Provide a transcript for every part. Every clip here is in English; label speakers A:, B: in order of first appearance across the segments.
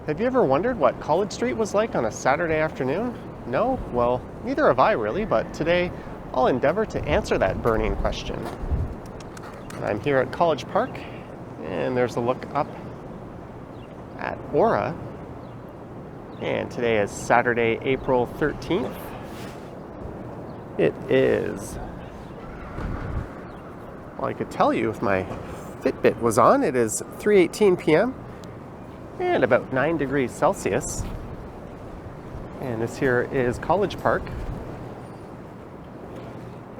A: Have you ever wondered what College Street was like on a Saturday afternoon? No? Well, neither have I really, but today I'll endeavor to answer that burning question. I'm here at College Park, and there's a look up at Aura. And today is Saturday, April 13th. It is, well, I could tell you if my Fitbit was on, it is 3:18 p.m. and about 9 degrees Celsius. And this here is College Park.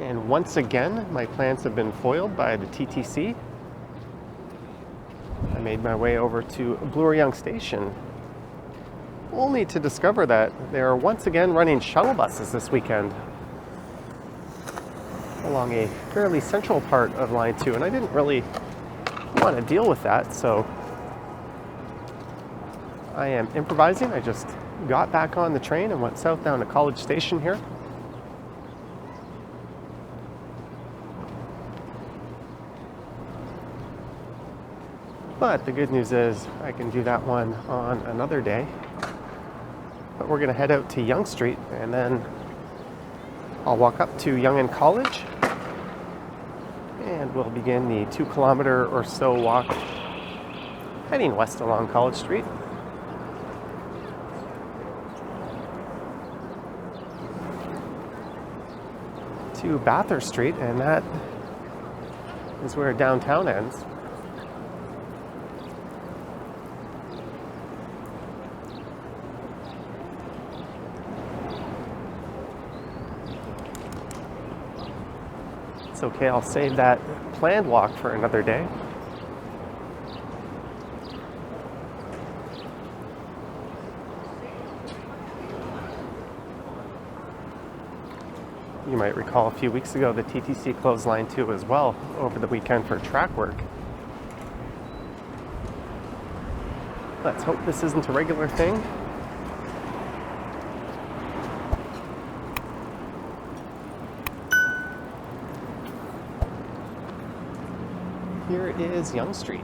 A: And once again, my plans have been foiled by the TTC. I made my way over to Bloor-Yonge Station, only to discover that they are once again running shuttle buses this weekend along a fairly central part of Line 2, and I didn't really want to deal with that, so I am improvising. I just got back on the train and went south down to College Station here. But the good news is I can do that one on another day. But we're going to head out to Yonge Street, and then I'll walk up to Yonge College, and we'll begin the 2-kilometer or so walk heading west along College Street. To Bathurst Street, and that is where downtown ends. It's okay, I'll save that planned walk for another day. You might recall a few weeks ago the TTC closed Line 2 as well over the weekend for track work. Let's hope this isn't a regular thing. Here is Yonge Street.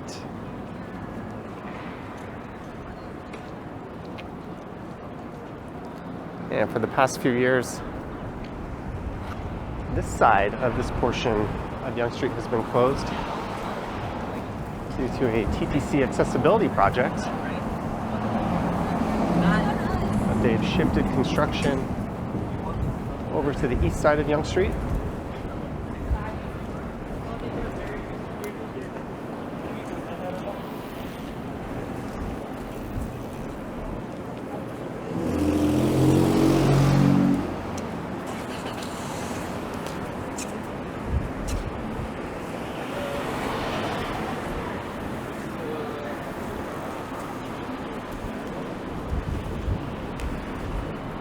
A: And for the past few years, this side of this portion of Yonge Street has been closed due to a TTC accessibility project. But they've shifted construction over to the east side of Yonge Street.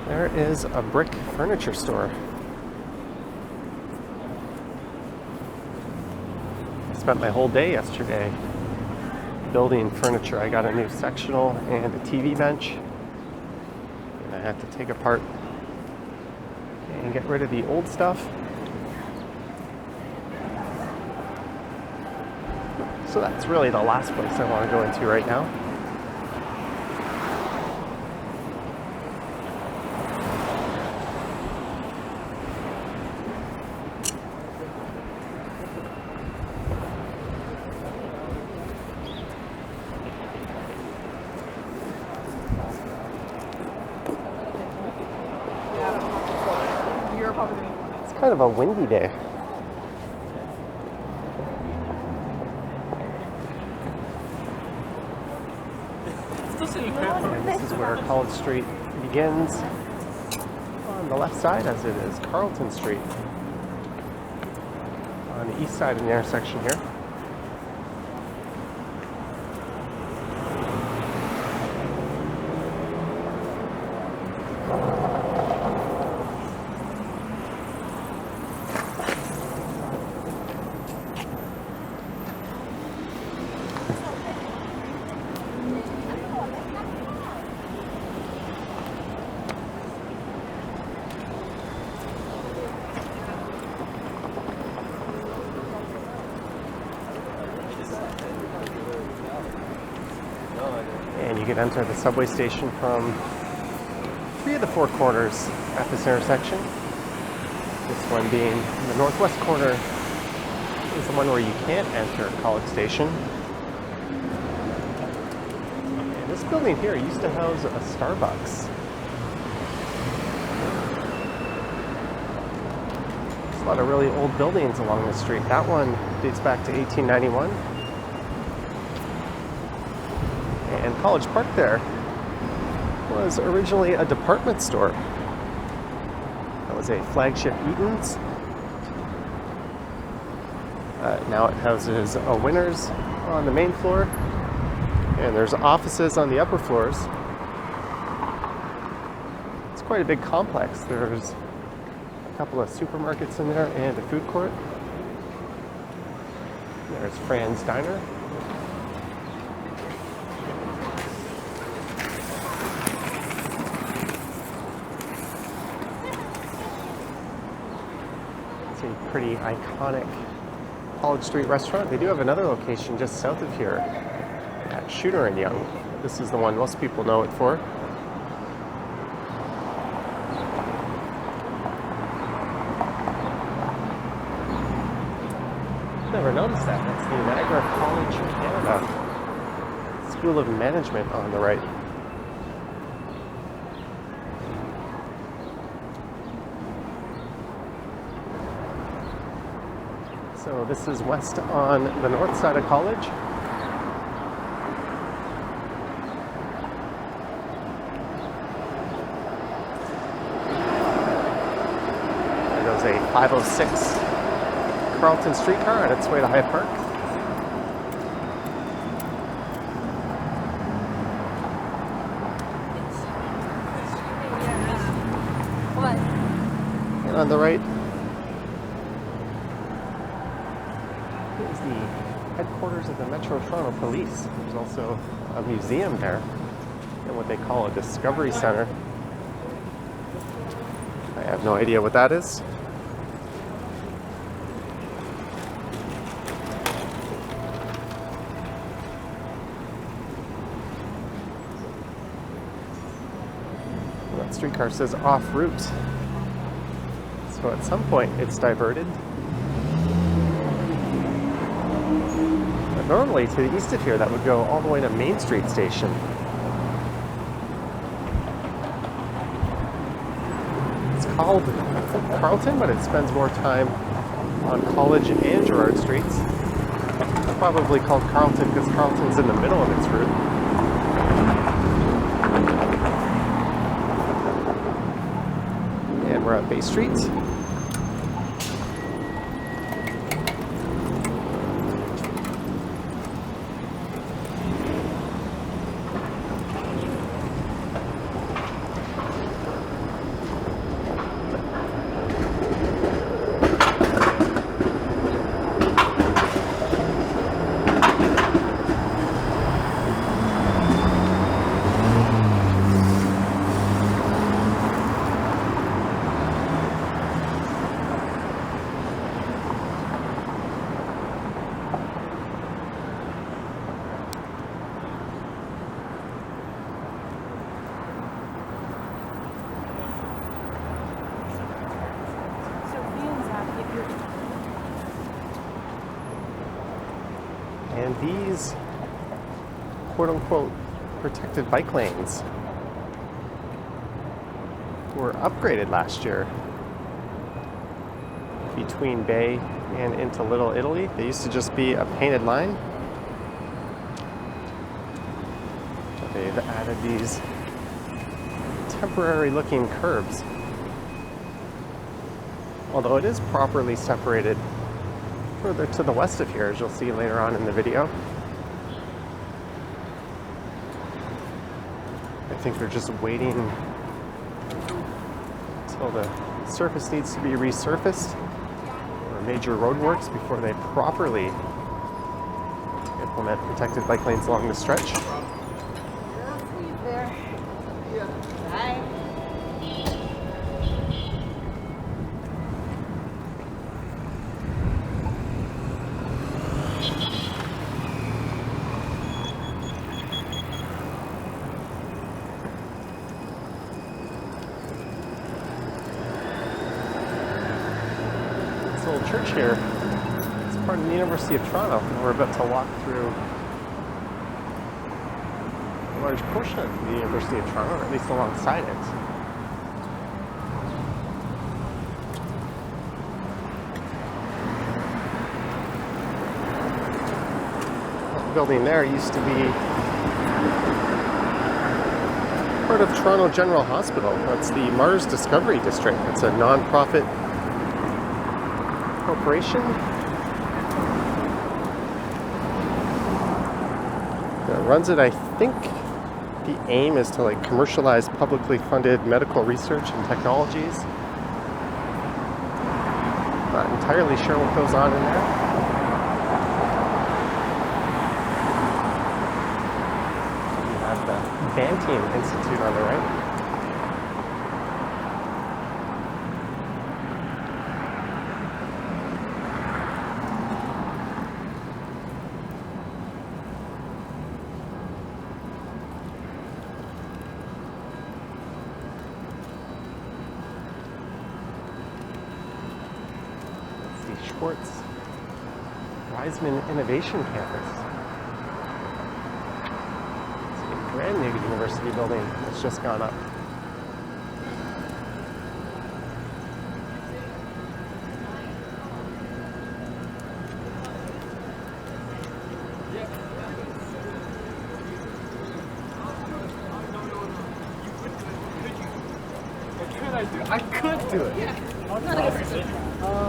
A: There is a brick furniture store. I spent my whole day yesterday building furniture. I got a new sectional and a TV bench, and I had to take apart and get rid of the old stuff. So that's really the last place I want to go into right now. It's kind of a windy day. And this is where College Street begins on the left side, as it is Carlton Street on the east side of the intersection here. And you can enter the subway station from 3 of the 4 corners at this intersection. This one being the northwest corner is the one where you can't enter College Station. And this building here used to house a Starbucks. There's a lot of really old buildings along this street. That one dates back to 1891. And College Park there was originally a department store. That was a flagship Eaton's. Now it houses a Winners on the main floor, and there's offices on the upper floors. It's quite a big complex. There's a couple of supermarkets in there and a food court. There's Fran's Diner. It's a pretty iconic College Street restaurant. They do have another location just south of here at Shooter and Yonge. This is the one most people know it for. Never noticed that. That's the Niagara College Canada School of Management on the right. So this is west on the north side of College. There goes a 506 Carlton streetcar on its way to Hyde Park. And on the right is the headquarters of the Metro Toronto Police. There's also a museum there and what they call a Discovery Center. I have no idea what that is. That streetcar says off route. So at some point it's diverted. But normally to the east of here that would go all the way to Main Street Station. It's called Carlton, but it spends more time on College and Gerrard Streets. It's probably called Carlton because Carlton's in the middle of its route. And we're at Bay Street. And these quote-unquote protected bike lanes were upgraded last year between Bay and into Little Italy. They used to just be a painted line. But they've added these temporary looking curbs. Although it is properly separated further to the west of here, as you'll see later on in the video. I think they're just waiting until the surface needs to be resurfaced or major roadworks before they properly implement protected bike lanes along the stretch. church here. It's part of the University of Toronto. And we're about to walk through a large portion of the University of Toronto, or at least alongside it. The building there used to be part of Toronto General Hospital. That's the Mars Discovery District. It's a non-profit corporation that runs it. I think the aim is to commercialize publicly funded medical research and technologies. Not entirely sure what goes on in there. Banting Institute on the right. Let's see, Schwartz Reisman Innovation Campus. Brand new university building that's just gone up. I could do it. Yeah,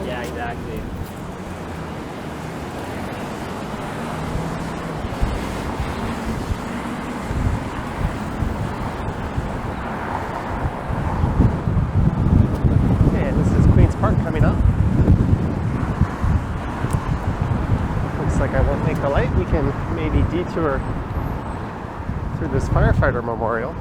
A: yeah, exactly. Coming up. Looks like I won't make the light. We can maybe detour through this firefighter memorial.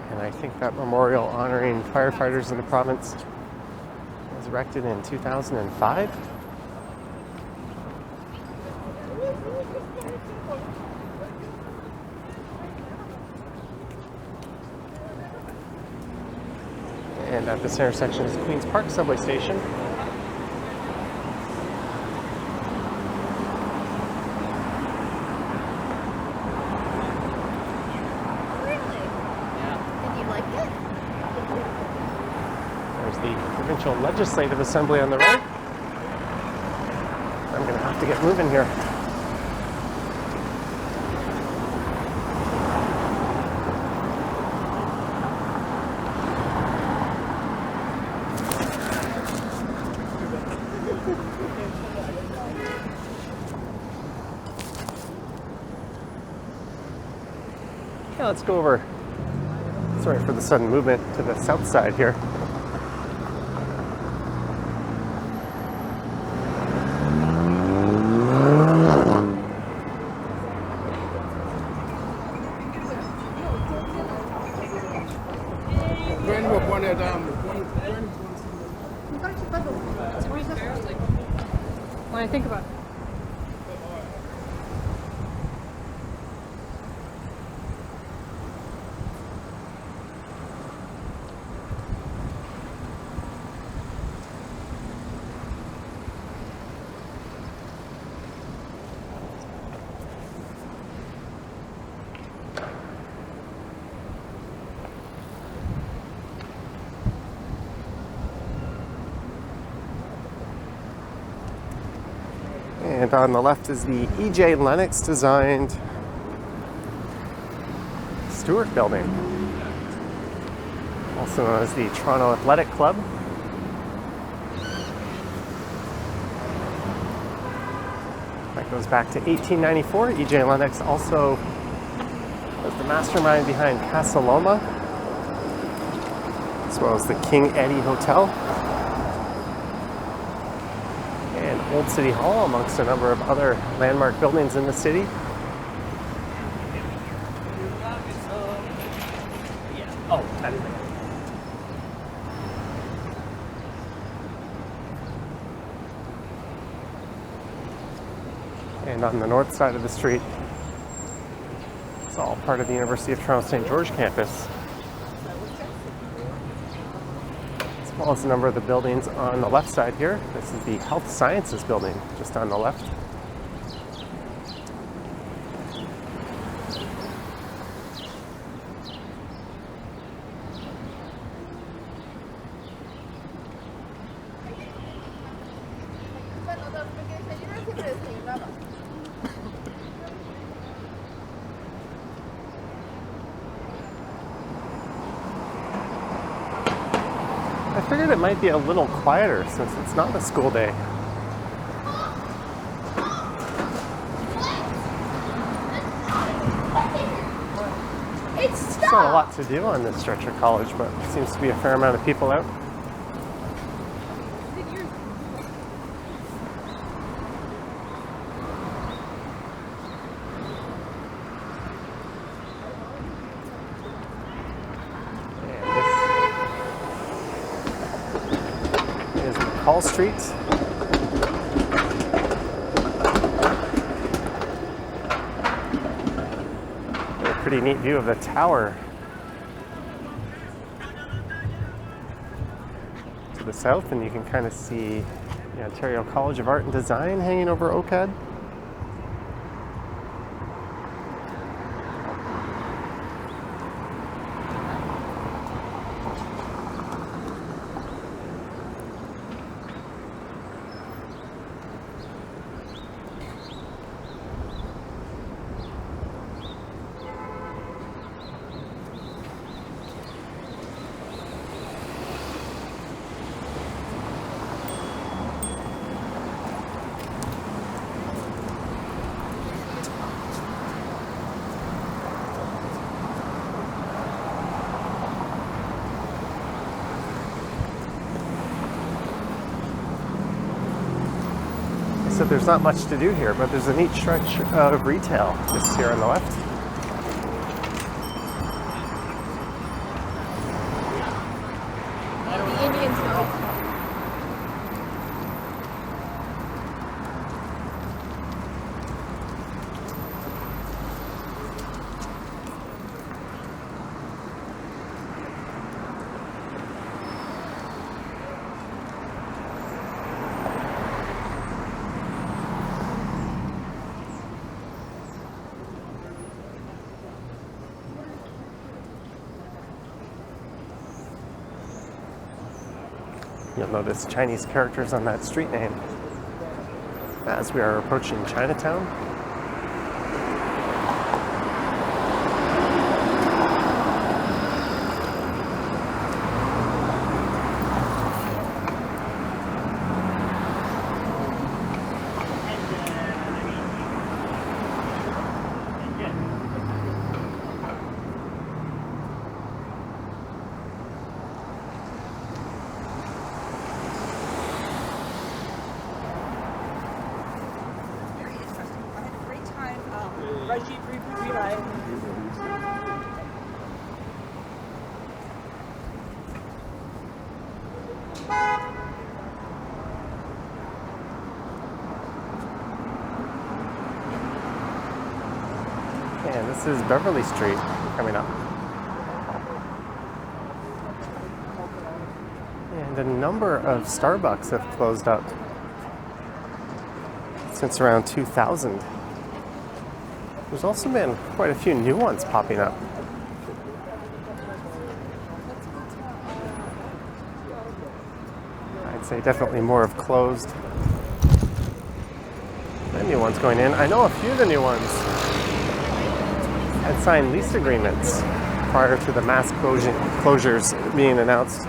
A: And I think that memorial honoring firefighters in the province was erected in 2005. And at this intersection is Queen's Park subway station. Provincial Legislative Assembly on the right. I'm going to have to get moving here. Okay, let's go over, sorry for the sudden movement, to the south side here.
B: When I think about it.
A: And on the left is the E.J. Lennox designed Stewart Building, also known as the Toronto Athletic Club. That goes back to 1894. E.J. Lennox also was the mastermind behind Casa Loma, as well as the King Eddie Hotel and Old City Hall, amongst a number of other landmark buildings in the city. Oh, that is it. And on the north side of the street, it's all part of the University of Toronto St. George campus, as well as a number of the buildings on the left side here. This is the Health Sciences building, just on the left. I figured it might be a little quieter since it's not a school day. It's not a lot to do on this stretch of college, but there seems to be a fair amount of people out. Hall Street. A pretty neat view of the tower to the south, and you can kind of see the Ontario College of Art and Design hanging over OCAD. So there's not much to do here, but there's a neat stretch of retail just here on the left. You'll notice Chinese characters on that street name as we are approaching Chinatown. And this is Beverly Street coming up. And a number of Starbucks have closed up since around 2000. There's also been quite a few new ones popping up. I'd say definitely more have closed than new ones going in. I know a few of the new ones had signed lease agreements prior to the mass closures being announced.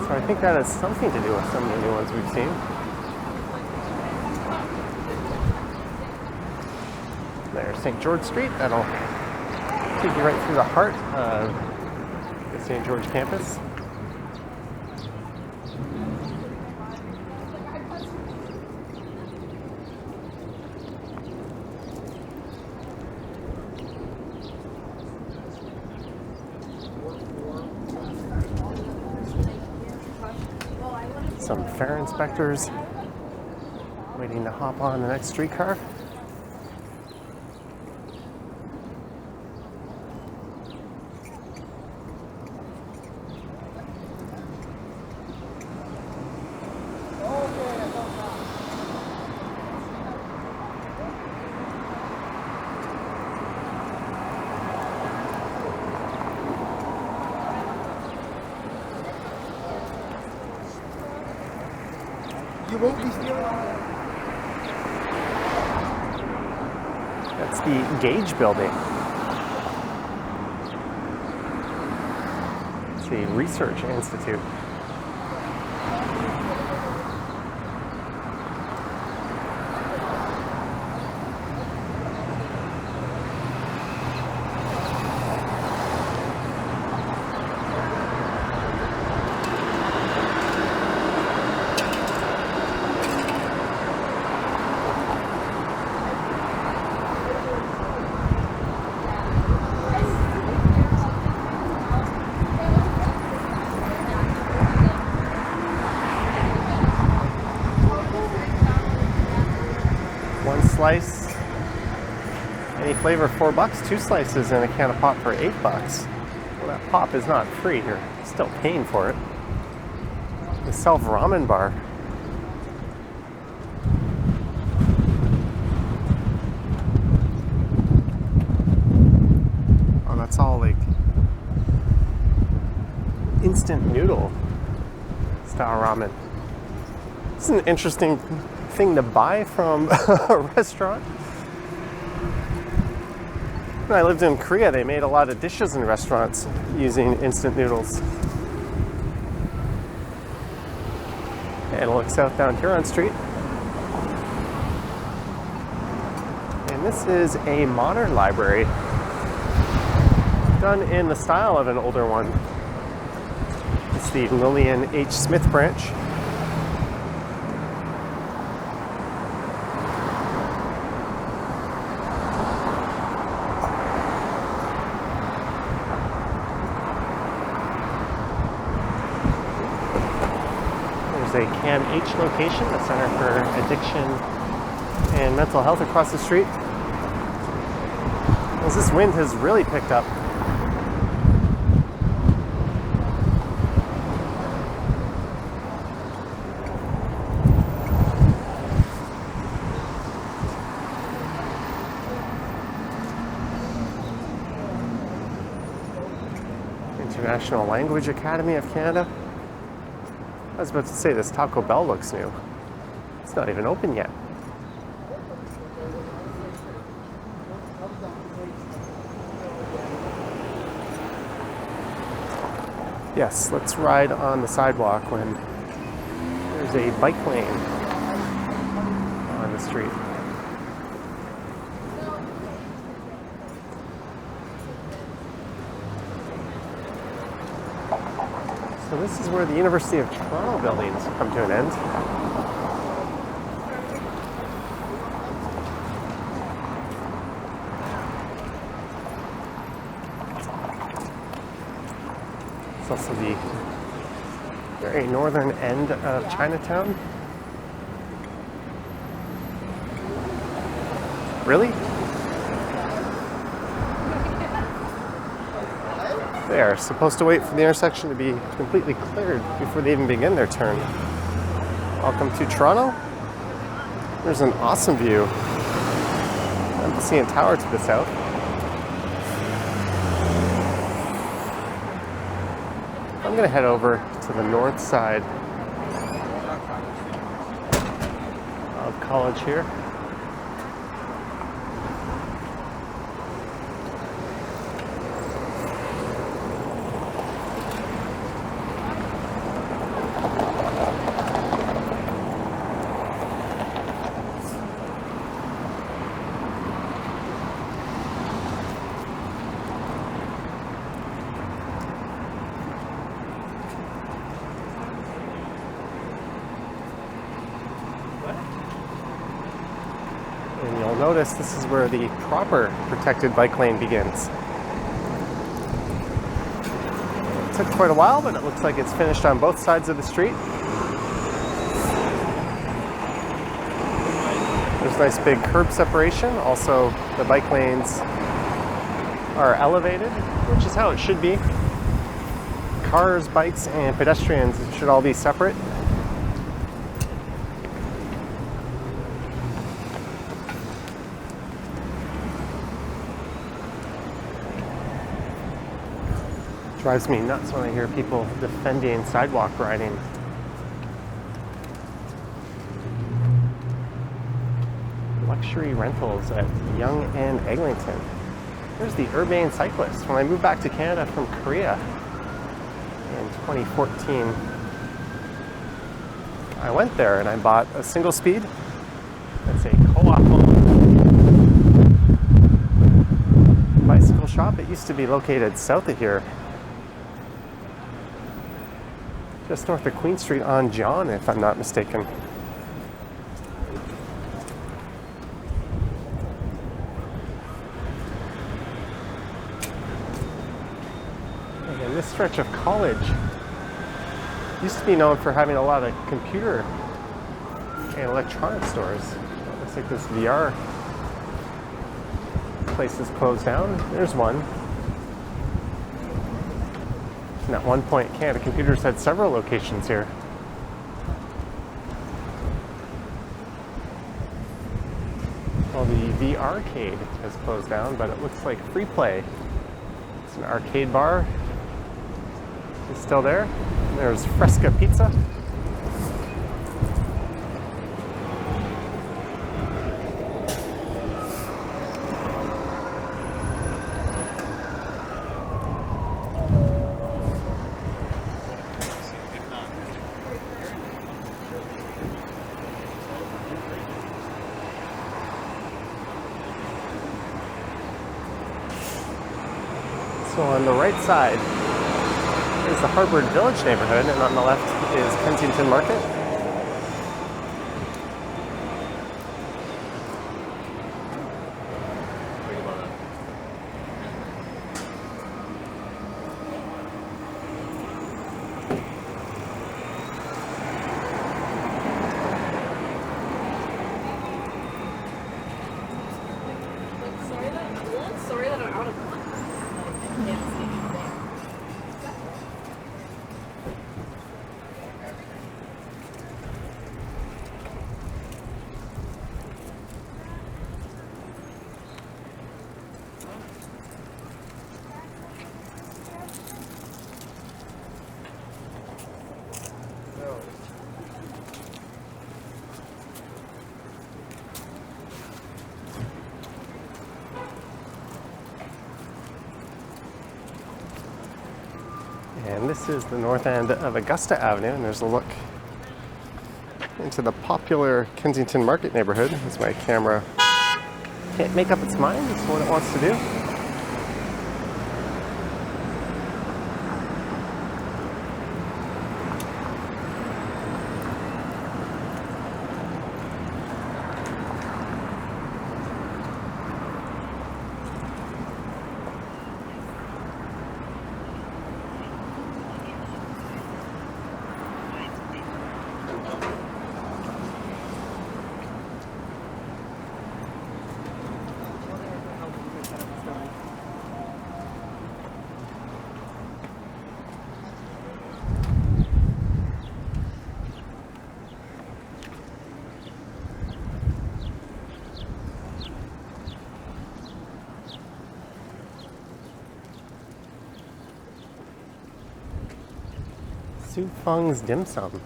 A: So I think that has something to do with some of the new ones we've seen. There's St. George Street. That'll take you right through the heart of the St. George campus. Some fare inspectors waiting to hop on the next streetcar.
B: You won't be stealing.
A: That's the Gage building. It's the Research Institute. One slice, any flavor, $4. Two slices and a can of pop for $8. Well, that pop is not free. You're still paying for it. The self ramen bar. Oh, that's all like instant noodle style ramen. This is an interesting thing to buy from a restaurant. When I lived in Korea, they made a lot of dishes in restaurants using instant noodles. And look south down Huron Street. And this is a modern library done in the style of an older one. It's the Lillian H. Smith branch. A CAMH location, the Center for Addiction and Mental Health across the street. Well, this wind has really picked up. International Language Academy of Canada. I was about to say, this Taco Bell looks new. It's not even open yet. Yes, let's ride on the sidewalk when there's a bike lane on the street. So this is where the University of Toronto buildings come to an end. It's also the very northern end of Chinatown. Really? They are supposed to wait for the intersection to be completely cleared before they even begin their turn. Welcome to Toronto. There's an awesome view of the CN Tower to the south. I'm going to head over to the north side of College here. You'll notice this is where the proper protected bike lane begins. It took quite a while, but it looks like it's finished on both sides of the street. There's a nice big curb separation. Also, the bike lanes are elevated, which is how it should be. Cars, bikes, and pedestrians should all be separate. Drives me nuts when I hear people defending sidewalk riding. Luxury rentals at Yonge and Eglinton. There's the Urbane Cyclist. When I moved back to Canada from Korea in 2014, I went there and I bought a single speed. That's a co-op owned bicycle shop. It used to be located south of here, just north of Queen Street on John, if I'm not mistaken. And this stretch of College used to be known for having a lot of computer and electronic stores. It looks like this VR place is closed down. There's one. And at one point, Canada Computers had several locations here. Well, the V-Arcade has closed down, but it looks like Free Play. It's an arcade bar. It's still there. There's Fresca Pizza. So on the right side is the Harvard Village neighborhood, and on the left is Kensington Market.
C: Sorry that I'm out of one.
A: And this is the north end of Augusta Avenue, and there's a look into the popular Kensington Market neighborhood as my camera can't make up its mind as to what it wants to do. Su Feng's Dim Sum.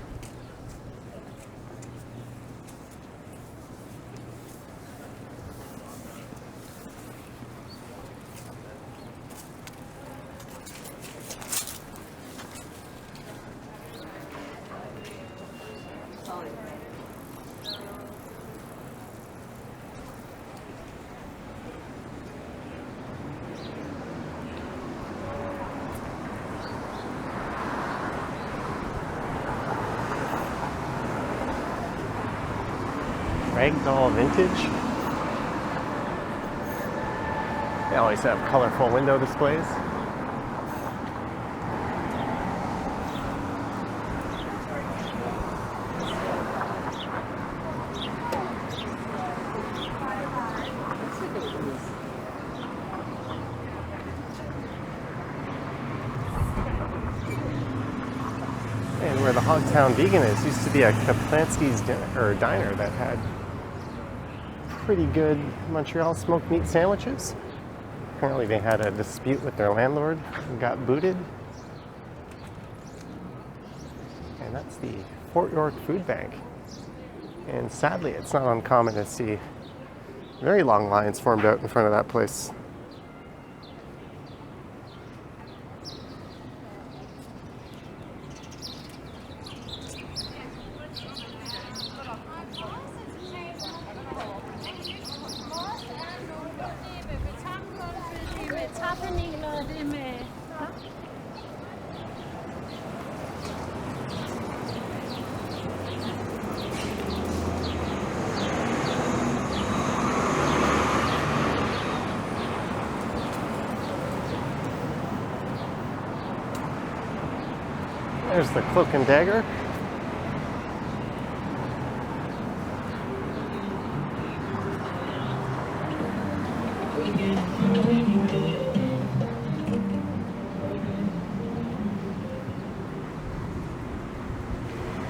A: Ragdoll Vintage. They always have colorful window displays. And where the Hogtown Vegan is, used to be a Kaplansky's diner that had pretty good Montreal smoked meat sandwiches. Apparently they had a dispute with their landlord and got booted. And that's the Fort York Food Bank. And sadly, it's not uncommon to see very long lines formed out in front of that place. There's the Cloak and Dagger.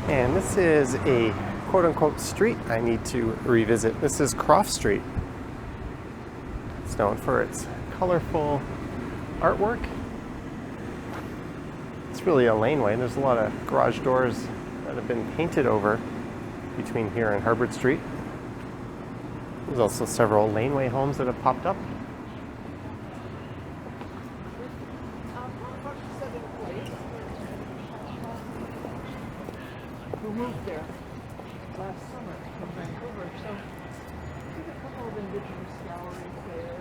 A: And this is a quote-unquote street I need to revisit. This is Croft Street. It's known for its colorful artwork. It's really a laneway. There's a lot of garage doors that have been painted over between here and Harvard Street. There's also several laneway homes that have popped up.
B: Who moved there last summer from Vancouver, so there's a couple of indigenous galleries there.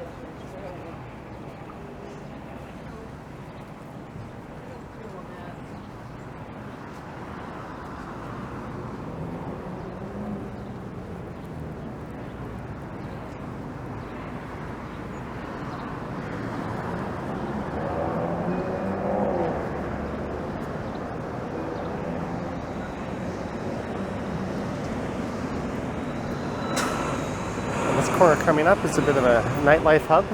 A: Corner coming up is a bit of a nightlife hub.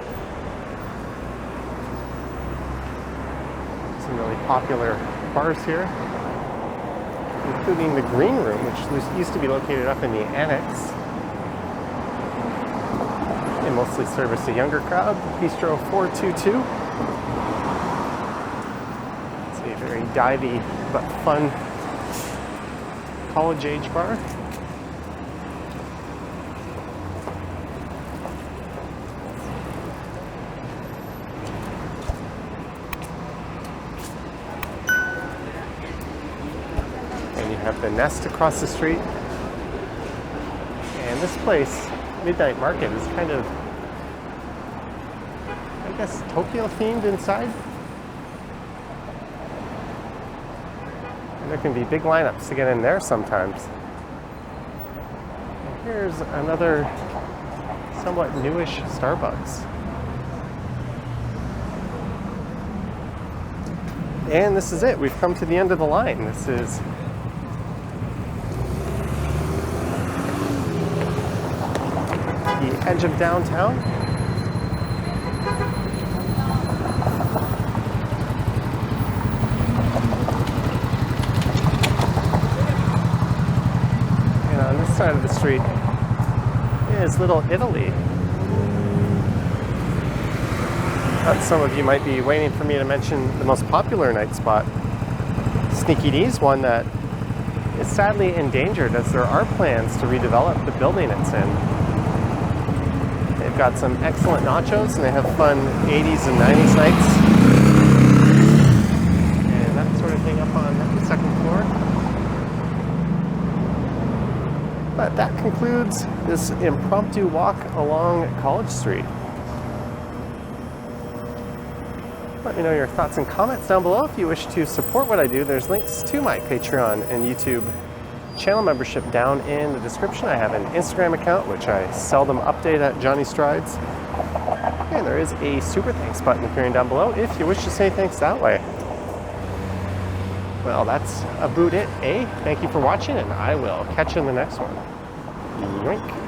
A: Some really popular bars here, including the Green Room, which used to be located up in the Annex. They mostly service a younger crowd. Bistro 422. It's a very divey but fun college-age bar. Have the Nest across the street. And this place, Midnight Market, is kind of, I guess, Tokyo themed inside. And there can be big lineups to get in there sometimes. And here's another somewhat newish Starbucks. And this is it. We've come to the end of the line. This is the edge of downtown. And on this side of the street is Little Italy. Some of you might be waiting for me to mention the most popular night spot. Sneaky D's, one that is sadly endangered as there are plans to redevelop the building it's in. They've got some excellent nachos and they have fun 80s and 90s nights. And that sort of thing up on the second floor. But that concludes this impromptu walk along College Street. Let me know your thoughts and comments down below. If you wish to support what I do, there's links to my Patreon and YouTube channel membership down in the description. I have an Instagram account, which I seldom update at Johnny Strides. And again, there is a super thanks button appearing down below if you wish to say thanks that way. Well, that's about it, eh? Thank you for watching, and I will catch you in the next one. Yoink.